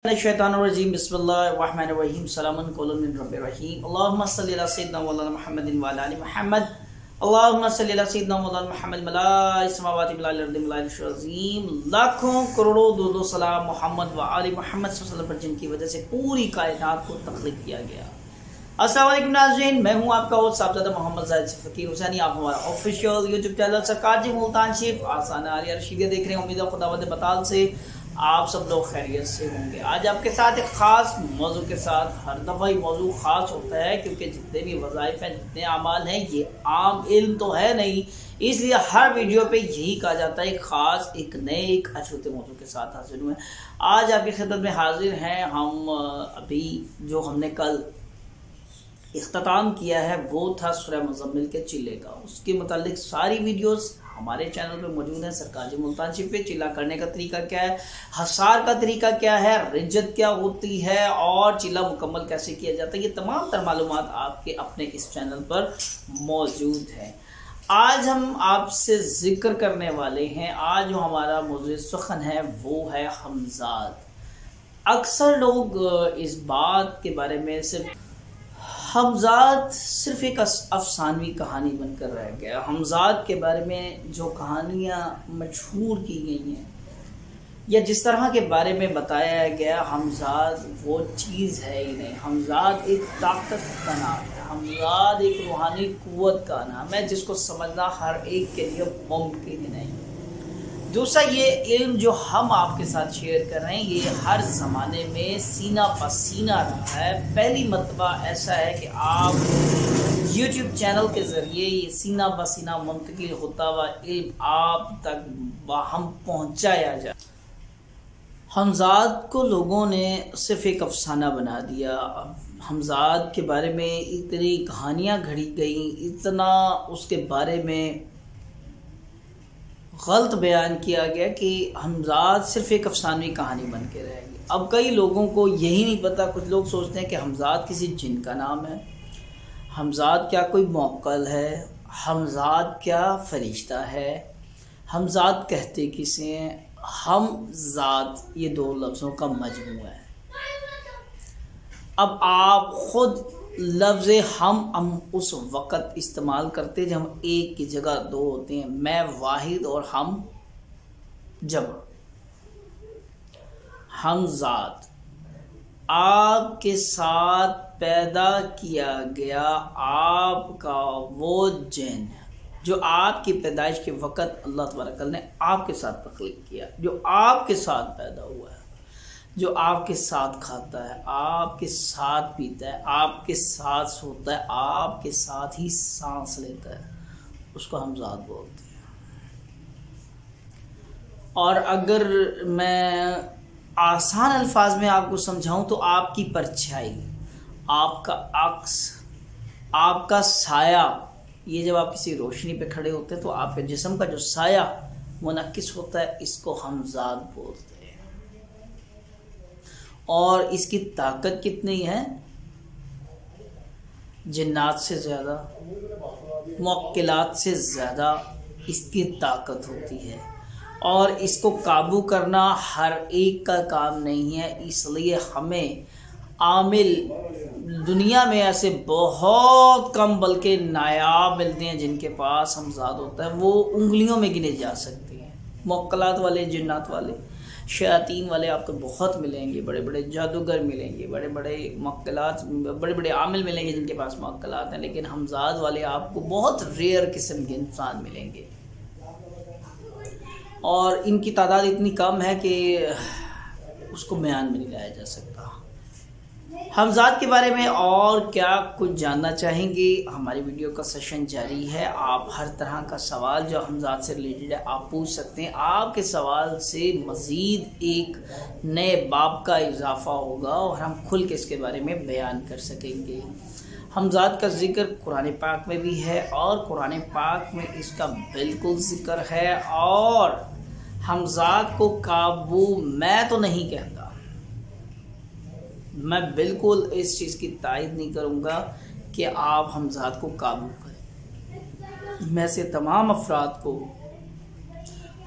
शैतानुर्रजीम बिस्मिल्लाहिर्रहमानिर्रहीम सलामुन कौलन मिन रब्बिर रहीम अल्लाहुम्मा सल्लि अला सय्यिदिना मौलाना मुहम्मदिन व अला आलि मुहम्मद अल्लाहुम्मा सल्लि अला सय्यिदिना मौलाना मुहम्मद मलाइस समावाति मिलाल अर्दि मिलाल अज़ीम। लाखों करोड़ों दो सलाम मोहम्मद व आलि मोहम्मद सल्लल्लाहु अलैहि वसल्लम पर जिनकी वजह से पूरी कायनात को तख्लीक किया गया। अस्सलाम वालेकुम नाज़रीन, मैं हूं आपका होस्ट साहबजादा मोहम्मद ज़ाहिद फ़कीर हुसैनी। आप हमारा ऑफिशियल यूट्यूब चैनल सरकार जी मुल्तान शरीफ आसाना आलिया रशीदिया देख रहे हैं। उम्मीद है खुदावंद बताल से आप सब लोग खैरियत से होंगे। आज आपके साथ एक ख़ास मौजू के साथ, हर दफ़ा ही मौजू ख़ास होता है क्योंकि जितने भी वज़ाइफ हैं, जितने अमाल हैं, ये आम इल्म तो है नहीं, इसलिए हर वीडियो पे यही कहा जाता है ख़ास एक नए एक अछूते मौजू के साथ हाजिर हुए। आज आपकी खिदमत में हाजिर हैं हम। अभी जो हमने कल इख्तिताम किया है वो था सूरह मुज़म्मिल के चिल्ले का। उसके मुतालिक सारी वीडियोस हमारे चैनल पे मौजूद है। सरकार जी मुल्तान शरीफ पे चिल्ला करने का तरीका क्या है, हसार का तरीका क्या है, रिज्जत क्या होती है और चिल्ला मुकम्मल कैसे किया जाता है, ये तमाम तर मालूमात आपके अपने इस चैनल पर मौजूद है। आज हम आपसे जिक्र करने वाले हैं, आज जो हमारा मौजूद सुखन है वो है हमजाद। अक्सर लोग इस बात के बारे में हमजाद सिर्फ एक अफसानवी कहानी बनकर रह गया। हमजाद के बारे में जो कहानियाँ मशहूर की गई हैं या जिस तरह के बारे में बताया गया, हमजाद वो चीज़ है ही नहीं। हमजाद एक ताकत का नाम है, हमजाद एक रूहानी कुव्वत का नाम है जिसको समझना हर एक के लिए मुमकिन नहीं। दूसरा, ये इल्म जो हम आपके साथ शेयर कर रहे हैं ये हर ज़माने में सीना पसीना रहा है। पहली मरतबा ऐसा है कि आप YouTube चैनल के ज़रिए ये सीना पसीना मुंतकिल होता हुआ इल्म आप तक हम पहुँचाया जाए। हमजाद को लोगों ने सिर्फ एक अफसाना बना दिया। हमजाद के बारे में इतनी कहानियाँ घड़ी गई, इतना उसके बारे में गलत बयान किया गया कि हमजाद सिर्फ एक अफसानवी कहानी बन के रहेगी। अब कई लोगों को यही नहीं पता, कुछ लोग सोचते हैं कि हमजाद किसी जिन का नाम है, हमजाद क्या कोई मौक्कल है, हमजाद क्या फरिश्ता है, हमजाद कहते किसे हैं। हमजाद ये दो लफ्ज़ों का मजमू है। अब आप खुद लफ्ज़ हम उस वक़्त इस्तेमाल करते जब हम एक की जगह दो होते हैं, मैं वाहिद और हम जमा। हमजाद आपके साथ पैदा किया गया आपका वो जिन जो आपकी पैदाइश के वक़्त अल्लाह तबारक ने आपके साथ तख्लीक किया, जो आपके साथ पैदा हुआ है, जो आपके साथ खाता है, आपके साथ पीता है, आपके साथ सोता है, आपके साथ ही सांस लेता है, उसको हमजाद बोलते हैं। और अगर मैं आसान अल्फाज में आपको समझाऊं तो आपकी परछाई, आपका अक्स, आपका साया, ये जब आप किसी रोशनी पे खड़े होते हैं तो आपके जिस्म का जो साया मुनक्किस होता है, इसको हमजाद बोलते हैं। और इसकी ताकत कितनी है, जिन्नात से ज़्यादा, मुक्किलात से ज़्यादा इसकी ताकत होती है। और इसको काबू करना हर एक का काम नहीं है, इसलिए हमें आमिल दुनिया में ऐसे बहुत कम बल्कि नायाब मिलते हैं जिनके पास हमजाद होता है। वो उंगलियों में गिने जा सकते हैं। मुक्किलात वाले, जिन्नात वाले, शयातीन वाले आपको बहुत मिलेंगे, बड़े बड़े जादूगर मिलेंगे, बड़े बड़े मुक्किलात, बड़े बड़े आमिल मिलेंगे जिनके पास मुक्किलात हैं, लेकिन हमजाद वाले आपको बहुत रेयर किस्म के इंसान मिलेंगे। और इनकी तादाद इतनी कम है कि उसको बयान में नहीं लाया जा सकता। हमजाद के बारे में और क्या कुछ जानना चाहेंगे, हमारी वीडियो का सेशन जारी है। आप हर तरह का सवाल जो हमजाद से रिलेटेड है आप पूछ सकते हैं। आपके सवाल से मज़ीद एक नए बाब का इजाफा होगा और हम खुल के इसके बारे में बयान कर सकेंगे। हमजाद का जिक्र कुरान पाक में भी है और कुरान पाक में इसका बिल्कुल जिक्र है। और हमजाद को काबू मैं तो नहीं कहता, मैं बिल्कुल इस चीज़ की तायद नहीं करूँगा कि आप हमजाद को काबू करें। मैं से तमाम अफराद को